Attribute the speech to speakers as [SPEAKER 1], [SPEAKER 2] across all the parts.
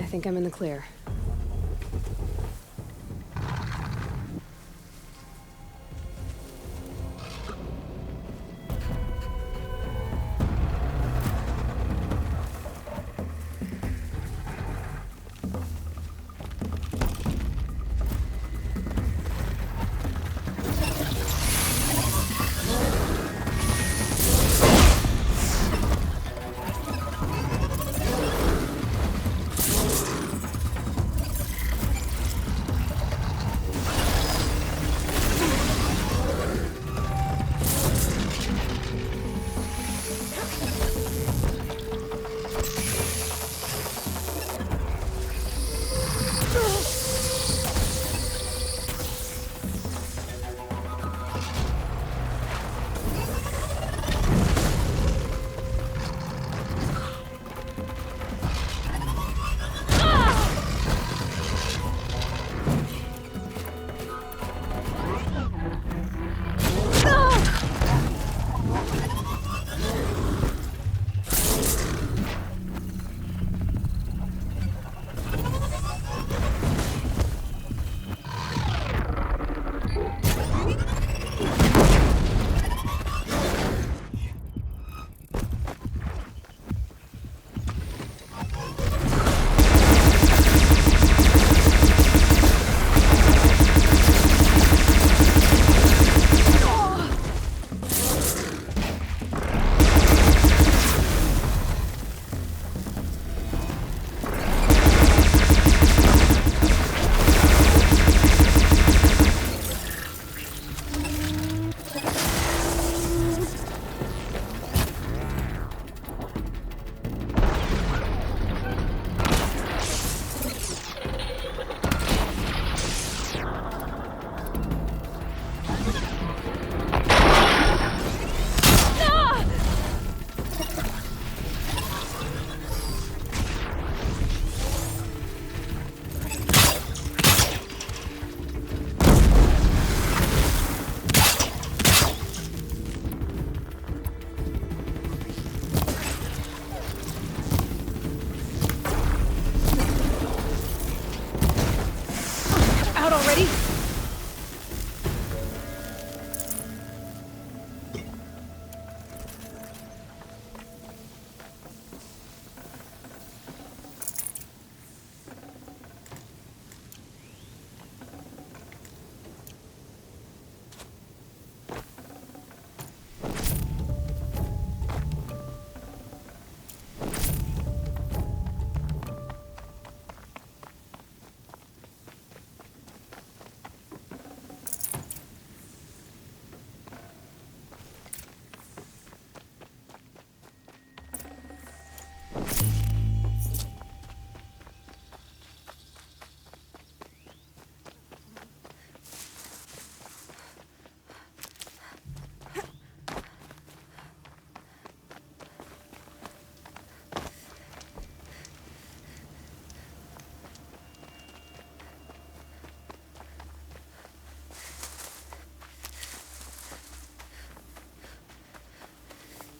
[SPEAKER 1] I think I'm in the clear.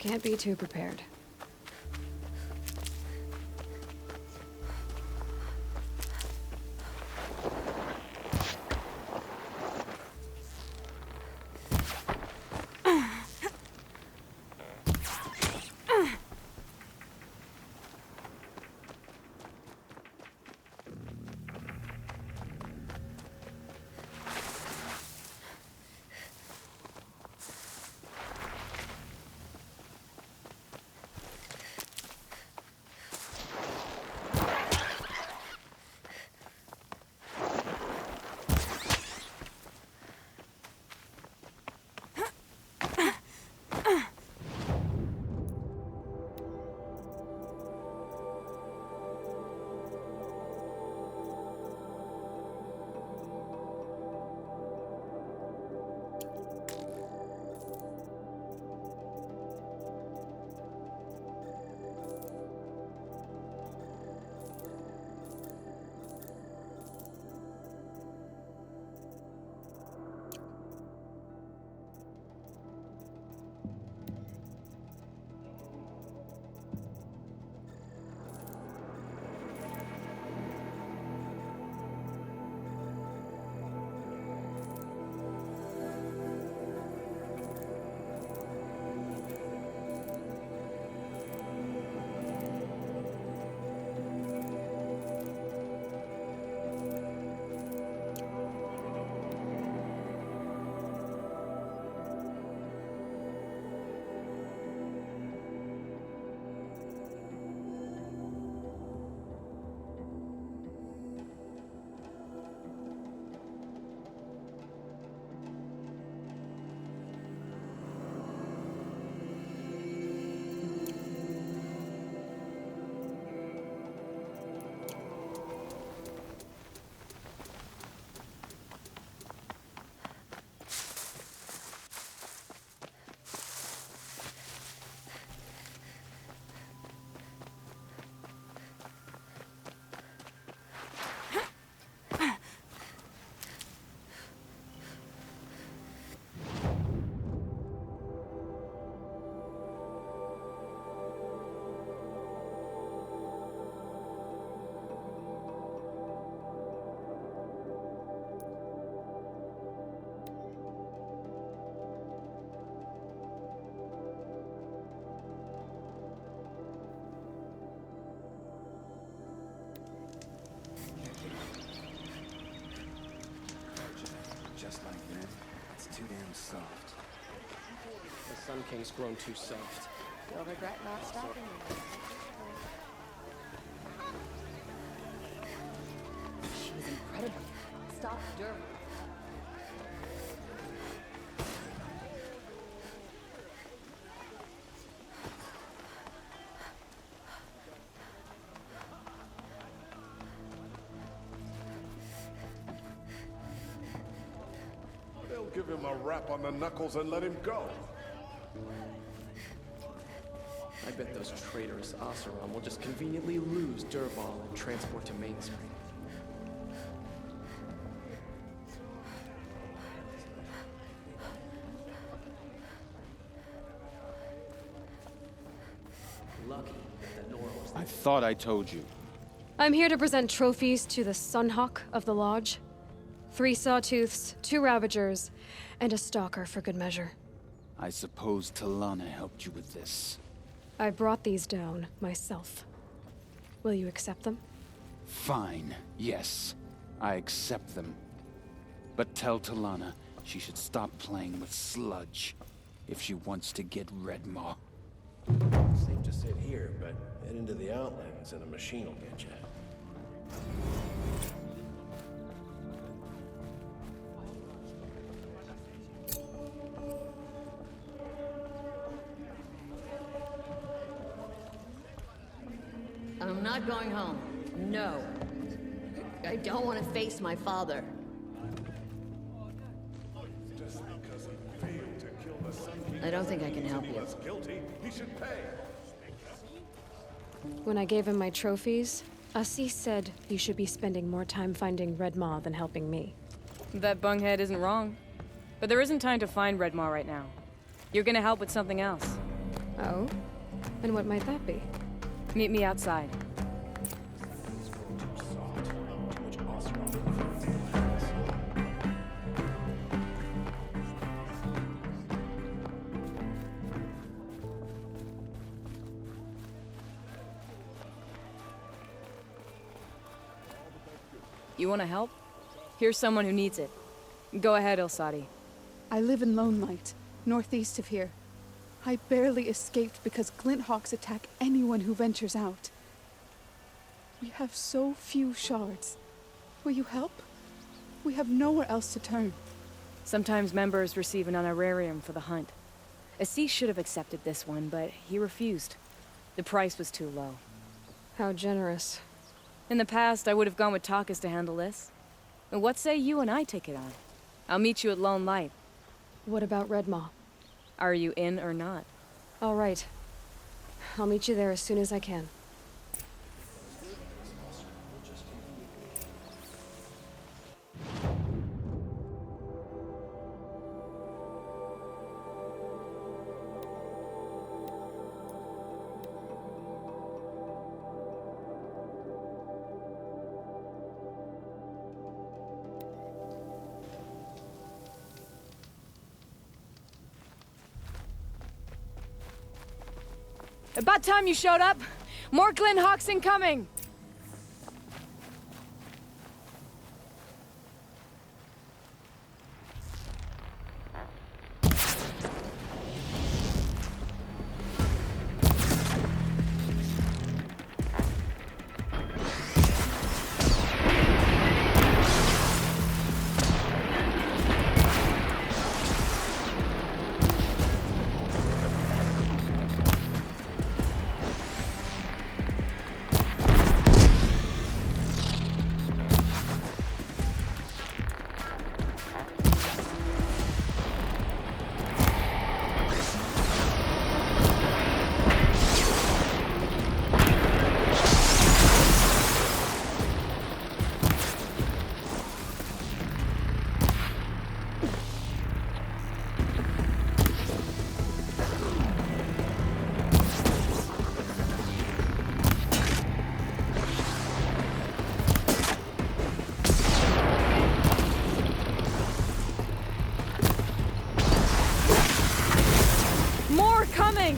[SPEAKER 1] Can't be too prepared.
[SPEAKER 2] soft. The Sun King's grown too soft.
[SPEAKER 3] You'll regret not stopping me. She's incredible. Stop Derv.
[SPEAKER 4] They'll give him a rap on the knuckles and let him go.
[SPEAKER 2] I bet those traitors Oseram will just conveniently lose Derval and transport to Mainspring. Lucky that Nora was
[SPEAKER 5] I thought I told you.
[SPEAKER 1] I'm here to present trophies to the Sunhawk of the Lodge. 3 Sawtooths, 2 Ravagers, and a Stalker for good measure.
[SPEAKER 5] I suppose Talana helped you with this.
[SPEAKER 1] I brought these down myself. Will you accept them?
[SPEAKER 5] Fine, yes. I accept them. But tell Talana she should stop playing with sludge if she wants to get Redmaw.
[SPEAKER 6] Safe to sit here, but head into the Outlands and a machine will get you.
[SPEAKER 3] I'm not going home. No. I don't want to face my father.
[SPEAKER 4] Just because he failed to kill the Sun King
[SPEAKER 3] I don't think I can help
[SPEAKER 4] any
[SPEAKER 3] you.
[SPEAKER 4] less guilty, he should pay.
[SPEAKER 1] When I gave him my trophies, Assis said you should be spending more time finding Red Maw than helping me.
[SPEAKER 7] That bunghead isn't wrong. But there isn't time to find Red Maw right now. You're gonna help with something else.
[SPEAKER 1] Oh? And what might that be?
[SPEAKER 7] Meet me outside. You wanna help? Here's someone who needs it. Go ahead, Ilsati.
[SPEAKER 8] I live in Lone Light, northeast of here. I barely escaped because Glinthawks attack anyone who ventures out. We have so few shards. Will you help? We have nowhere else to turn.
[SPEAKER 7] Sometimes members receive an honorarium for the hunt. Assis should have accepted this one, but he refused. The price was too low.
[SPEAKER 1] How generous.
[SPEAKER 7] In the past, I would have gone with Takas to handle this. But what say you and I take it on? I'll meet you at Lone Light.
[SPEAKER 1] What about Red Maw?
[SPEAKER 7] Are you in or not?
[SPEAKER 1] All right. I'll meet you there as soon as I can.
[SPEAKER 7] About time you showed up! More Glinthawks incoming! More coming!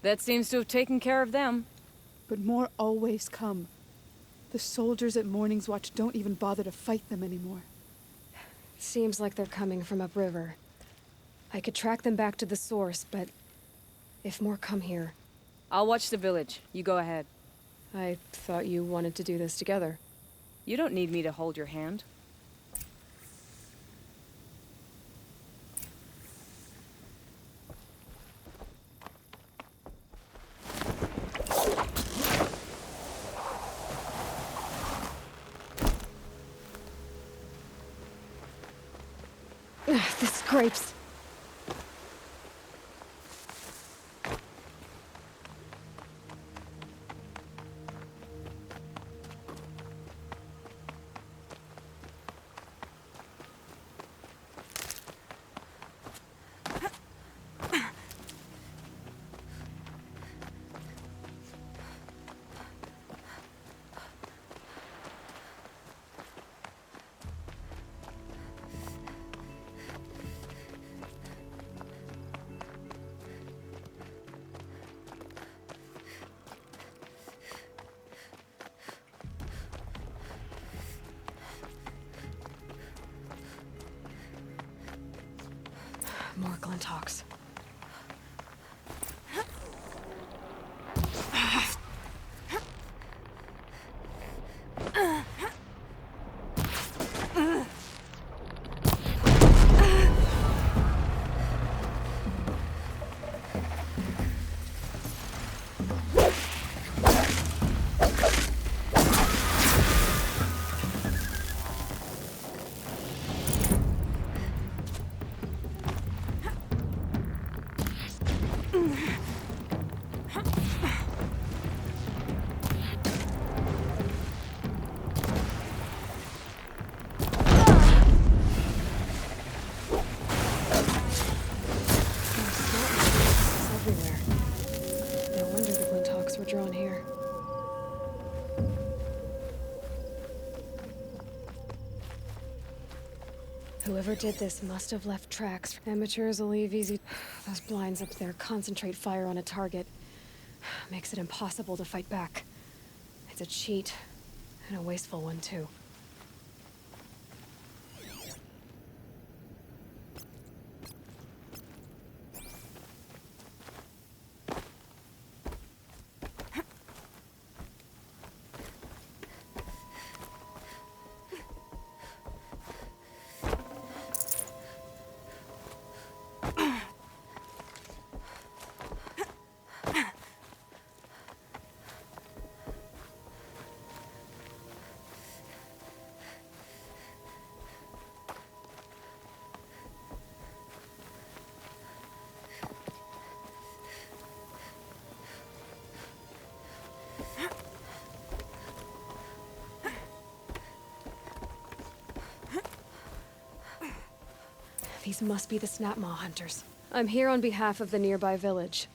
[SPEAKER 7] That seems to have taken care of them.
[SPEAKER 8] But more always come. The soldiers at Morning's Watch don't even bother to fight them anymore.
[SPEAKER 1] Seems like they're coming from upriver. I could track them back to the source, but if more come here...
[SPEAKER 7] I'll watch the village. You go ahead.
[SPEAKER 1] I thought you wanted to do this together.
[SPEAKER 7] You don't need me to hold your hand.
[SPEAKER 1] The scrapes. More Glinthawks. Everywhere. No wonder the Glinthawks were drawn here. Whoever did this must have left tracks. Amateurs will leave easy. Those blinds up there concentrate fire on a target. Makes it impossible to fight back. It's a cheat, and a wasteful one too. These must be the Snapmaw hunters. I'm here on behalf of the nearby village.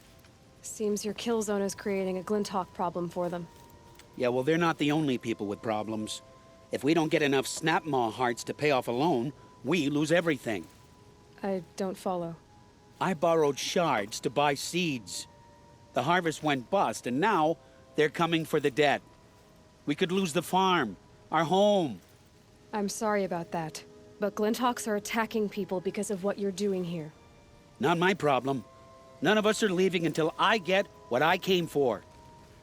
[SPEAKER 1] Seems your kill zone is creating a Glinthawk problem for them.
[SPEAKER 9] Yeah, well, they're not the only people with problems. If we don't get enough Snapmaw hearts to pay off a loan, we lose everything.
[SPEAKER 1] I don't follow.
[SPEAKER 9] I borrowed shards to buy seeds. The harvest went bust, and now they're coming for the debt. We could lose the farm, our home.
[SPEAKER 1] I'm sorry about that, but Glinthawks are attacking people because of what you're doing here.
[SPEAKER 9] Not my problem. None of us are leaving until I get what I came for.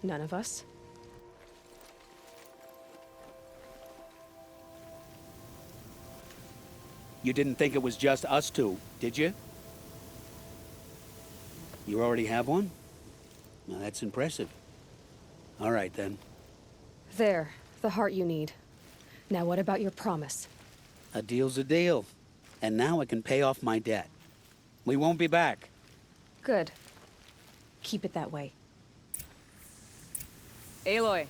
[SPEAKER 1] None of us?
[SPEAKER 9] You didn't think it was just us two, did you? You already have one? Well, that's impressive. All right, then.
[SPEAKER 1] There, the heart you need. Now what about your promise?
[SPEAKER 9] A deal's a deal. And now I can pay off my debt. We won't be back.
[SPEAKER 1] Good. Keep it that way.
[SPEAKER 7] Aloy.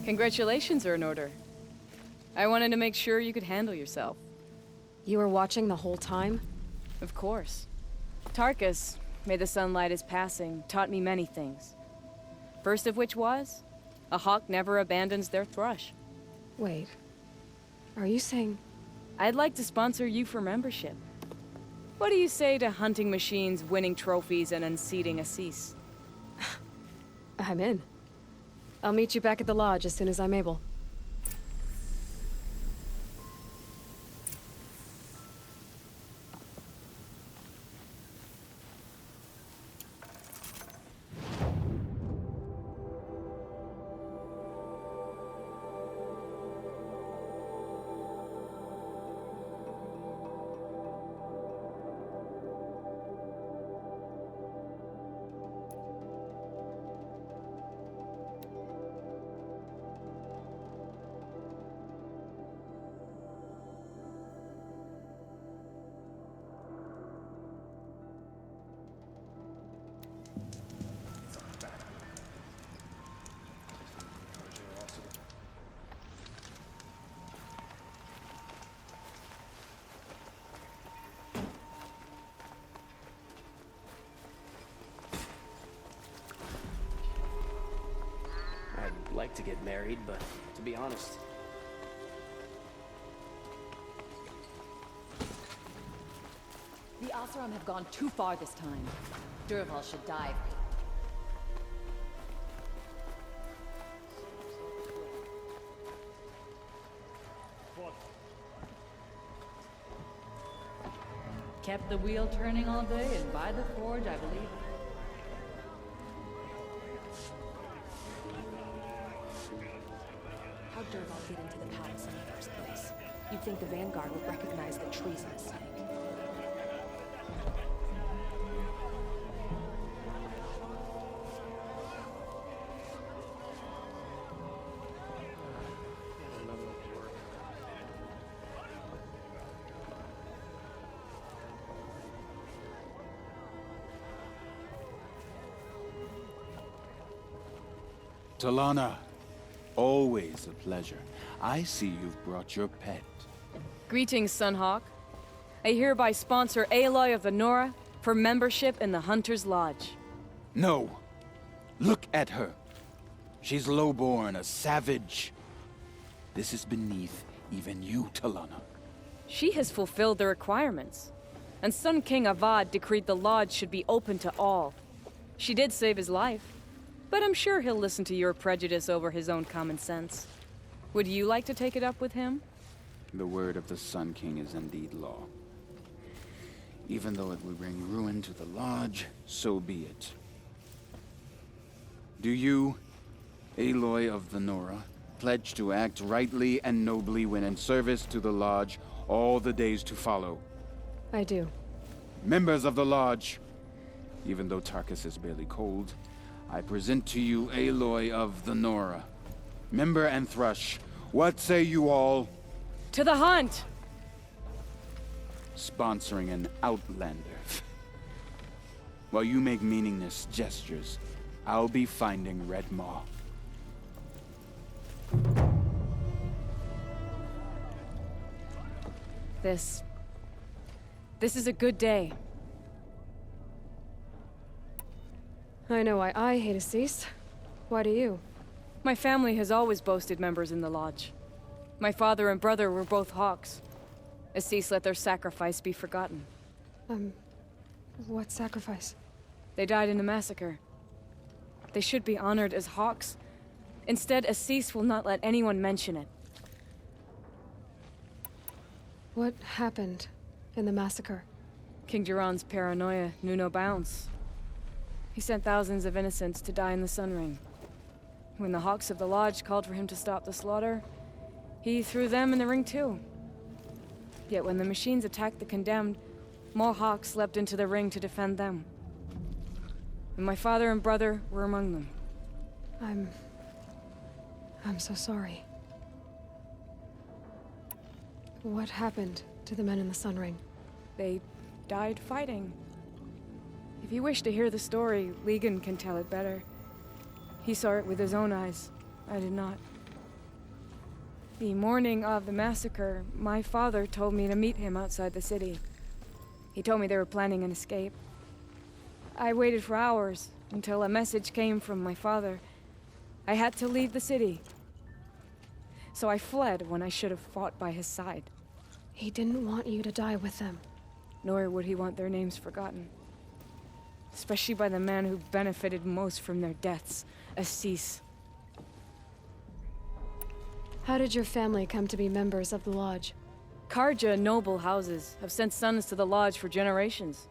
[SPEAKER 7] Congratulations are in order. I wanted to make sure you could handle yourself.
[SPEAKER 1] You were watching the whole time?
[SPEAKER 7] Of course. Tarkus, May the sunlight is passing taught me many things. First of which was, a hawk never abandons their thrush.
[SPEAKER 1] Wait. Are you saying...
[SPEAKER 7] I'd like to sponsor you for membership. What do you say to hunting machines, winning trophies, and unseating Assis?
[SPEAKER 1] I'm in. I'll meet you back at the lodge as soon as I'm able.
[SPEAKER 2] I'd like to get married, but to be honest,
[SPEAKER 3] The Oseram have gone too far this time. Durval should die. Kept the wheel turning all day, and by the forge, I believe.
[SPEAKER 10] How'd Durval get into the palace in the first place? You'd think the Vanguard would recognize the treasonous snake.
[SPEAKER 5] Talana, always a pleasure. I see you've brought your pet.
[SPEAKER 7] Greetings, Sunhawk. I hereby sponsor Aloy of the Nora for membership in the Hunter's Lodge.
[SPEAKER 5] No. Look at her. She's lowborn, a savage. This is beneath even you, Talana.
[SPEAKER 7] She has fulfilled the requirements. And Sun King Avad decreed the lodge should be open to all. She did save his life, but I'm sure he'll listen to your prejudice over his own common sense. Would you like to take it up with him?
[SPEAKER 5] The word of the Sun King is indeed law. Even though it will bring ruin to the lodge, so be it. Do you, Aloy of the Nora, pledge to act rightly and nobly when in service to the lodge all the days to follow?
[SPEAKER 1] I do.
[SPEAKER 5] Members of the lodge, even though Tarkus is barely cold, I present to you Aloy of the Nora. Member and Thrush, what say you all?
[SPEAKER 7] To the hunt!
[SPEAKER 5] Sponsoring an outlander. While you make meaningless gestures, I'll be finding Red Maw.
[SPEAKER 7] This is a good day.
[SPEAKER 1] I know why I hate Assis. Why do you?
[SPEAKER 7] My family has always boasted members in the lodge. My father and brother were both hawks. Assis let their sacrifice be forgotten.
[SPEAKER 1] What sacrifice?
[SPEAKER 7] They died in a massacre. They should be honored as hawks. Instead, Assis will not let anyone mention it.
[SPEAKER 1] What happened in the massacre?
[SPEAKER 7] King Duran's paranoia knew no bounds. He sent thousands of innocents to die in the Sun Ring. When the Hawks of the Lodge called for him to stop the slaughter, he threw them in the ring too. Yet when the machines attacked the condemned, more Hawks leapt into the ring to defend them. And my father and brother were among them.
[SPEAKER 1] I'm so sorry. What happened to the men in the Sun Ring?
[SPEAKER 7] They died fighting. If you wish to hear the story, Legan can tell it better. He saw it with his own eyes. I did not. The morning of the massacre, my father told me to meet him outside the city. He told me they were planning an escape. I waited for hours until a message came from my father. I had to leave the city. So I fled when I should have fought by his side.
[SPEAKER 1] He didn't want you to die with them.
[SPEAKER 7] Nor would he want their names forgotten. Especially by the man who benefited most from their deaths, Assis.
[SPEAKER 1] How did your family come to be members of the Lodge?
[SPEAKER 7] Karja noble houses have sent sons to the Lodge for generations.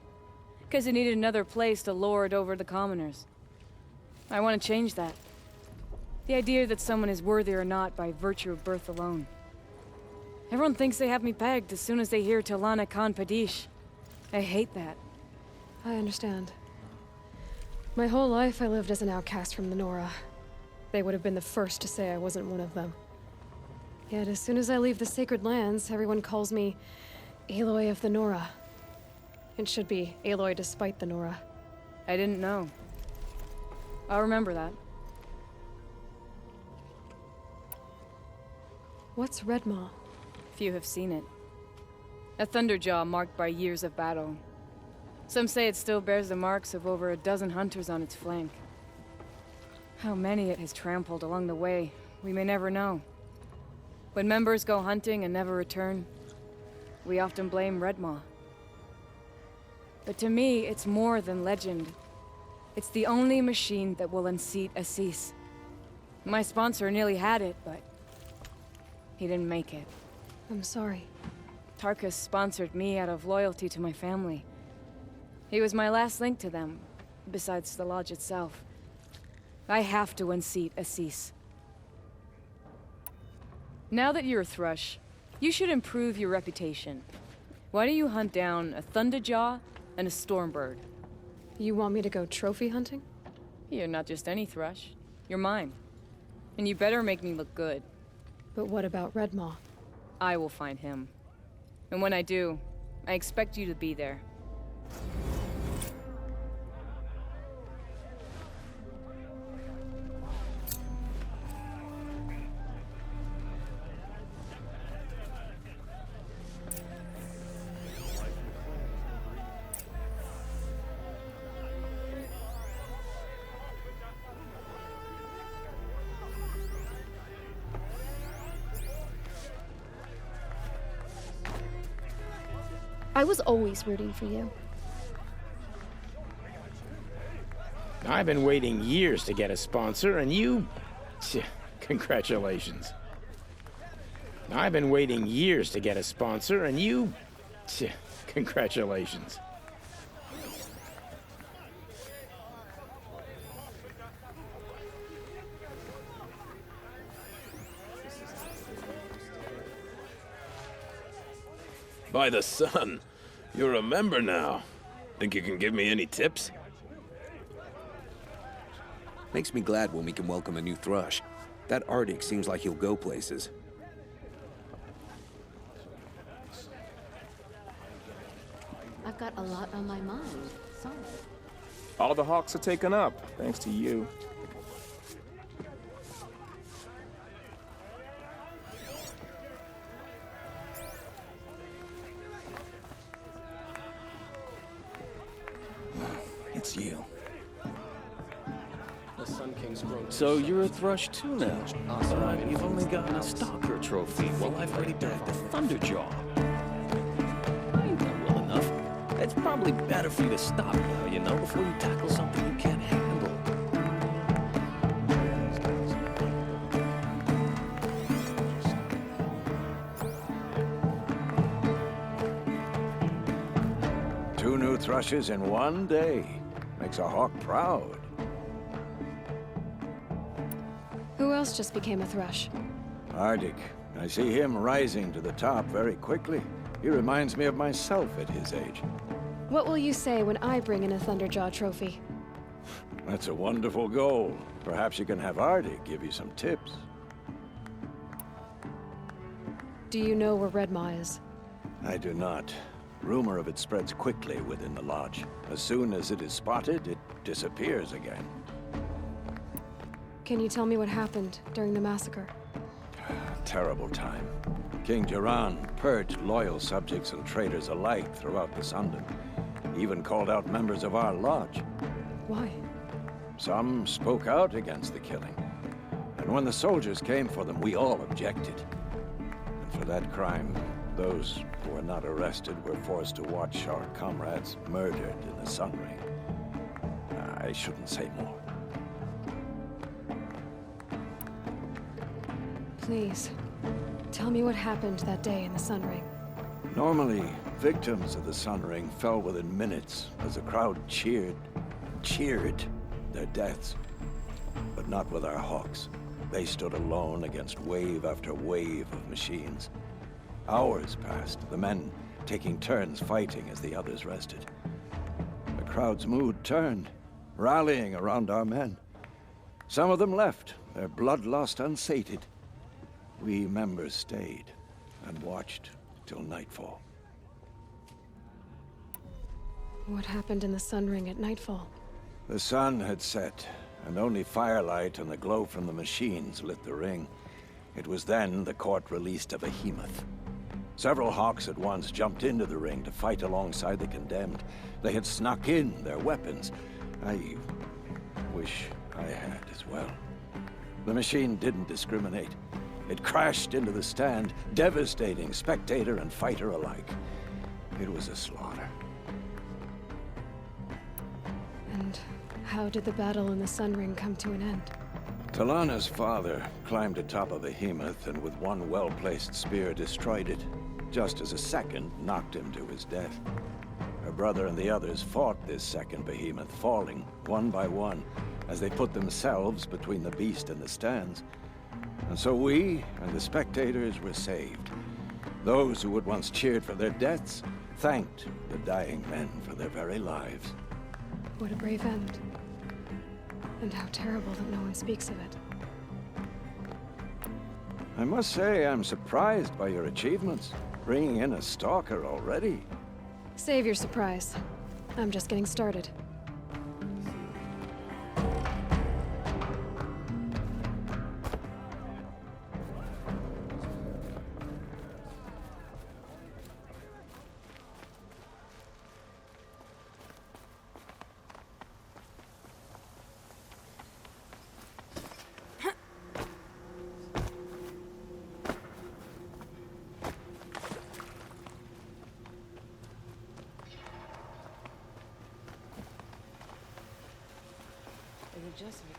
[SPEAKER 7] Because they needed another place to lord over the commoners. I want to change that. The idea that someone is worthy or not by virtue of birth alone. Everyone thinks they have me pegged as soon as they hear Talana Khan Padish. I hate that.
[SPEAKER 1] I understand. My whole life I lived as an outcast from the Nora. They would have been the first to say I wasn't one of them. Yet as soon as I leave the sacred lands, everyone calls me Aloy of the Nora. It should be Aloy despite the Nora.
[SPEAKER 7] I didn't know. I'll remember that.
[SPEAKER 1] What's Redmaw?
[SPEAKER 7] Few have seen it. A thunderjaw marked by years of battle. Some say it still bears the marks of over a dozen hunters on its flank. How many it has trampled along the way, we may never know. When members go hunting and never return, we often blame Redmaw. But to me, it's more than legend. It's the only machine that will unseat Assis. My sponsor nearly had it, but he didn't make it.
[SPEAKER 1] I'm sorry.
[SPEAKER 7] Tarkus sponsored me out of loyalty to my family. He was my last link to them, besides the Lodge itself. I have to unseat Assis. Now that you're a Thrush, you should improve your reputation. Why don't you hunt down a Thunderjaw and a Stormbird?
[SPEAKER 1] You want me to go trophy hunting?
[SPEAKER 7] You're not just any Thrush. You're mine. And you better make me look good.
[SPEAKER 1] But what about Redmaw?
[SPEAKER 7] I will find him. And when I do, I expect you to be there.
[SPEAKER 11] I was always rooting for you.
[SPEAKER 6] I've been waiting years to get a sponsor, and you... Congratulations. I've been waiting years to get a sponsor, and you... Congratulations.
[SPEAKER 12] By the sun, you're a member now. Think you can give me any tips?
[SPEAKER 13] Makes me glad when we can welcome a new Thrush. That Arctic seems like he'll go places.
[SPEAKER 3] I've got a lot on my mind. Sorry.
[SPEAKER 14] All the hawks are taken up, thanks to you.
[SPEAKER 13] It's you.
[SPEAKER 2] The Sun King's grown.
[SPEAKER 15] So you're a Thrush too now. But you've only gotten a Stalker trophy, while I've already bagged a Thunderjaw. You've done well enough. It's probably better for you to stop now, you know, before you tackle something you can't handle.
[SPEAKER 16] Two new Thrushes in one day. Makes a hawk proud.
[SPEAKER 1] Who else just became a Thrush?
[SPEAKER 16] Arctic. I see him rising to the top very quickly. He reminds me of myself at his age.
[SPEAKER 1] What will you say when I bring in a Thunderjaw trophy?
[SPEAKER 16] That's a wonderful goal. Perhaps you can have Arctic give you some tips.
[SPEAKER 1] Do you know where Redmaw is?
[SPEAKER 16] I do not. Rumor of it spreads quickly within the Lodge. As soon as it is spotted, it disappears again.
[SPEAKER 1] Can you tell me what happened during the massacre?
[SPEAKER 16] Terrible time. King Jiran purged loyal subjects and traitors alike throughout the Sundom. even called out members of our lodge.
[SPEAKER 1] Why?
[SPEAKER 16] Some spoke out against the killing. And when the soldiers came for them, we all objected. And for that crime, those who were not arrested were forced to watch our comrades murdered in the Sun Ring. I shouldn't say more.
[SPEAKER 1] Please, tell me what happened that day in the Sun Ring.
[SPEAKER 16] Normally, victims of the Sun Ring fell within minutes as the crowd cheered their deaths. But not with our Hawks. They stood alone against wave after wave of machines. Hours passed, the men taking turns fighting as the others rested. The crowd's mood turned, rallying around our men. Some of them left, their bloodlust unsated. We members stayed and watched till nightfall.
[SPEAKER 1] What happened in the Sun Ring at nightfall?
[SPEAKER 16] The sun had set, and only firelight and the glow from the machines lit the ring. It was then the court released a behemoth. Several Hawks at once jumped into the ring to fight alongside the condemned. They had snuck in their weapons. I wish I had as well. The machine didn't discriminate. It crashed into the stand, devastating spectator and fighter alike. It was a slaughter.
[SPEAKER 1] And how did the battle in the Sun Ring come to an end?
[SPEAKER 16] Talana's father climbed atop a behemoth and with one well-placed spear destroyed it, just as a second knocked him to his death. Her brother and the others fought this second behemoth, falling one by one as they put themselves between the beast and the stands. And so we and the spectators were saved. Those who had once cheered for their deaths thanked the dying men for their very lives.
[SPEAKER 1] What a brave end. And how terrible that no one speaks of it.
[SPEAKER 16] I must say I'm surprised by your achievements. Bringing in a stalker already.
[SPEAKER 1] Save your surprise. I'm just getting started.
[SPEAKER 10] Is it just me?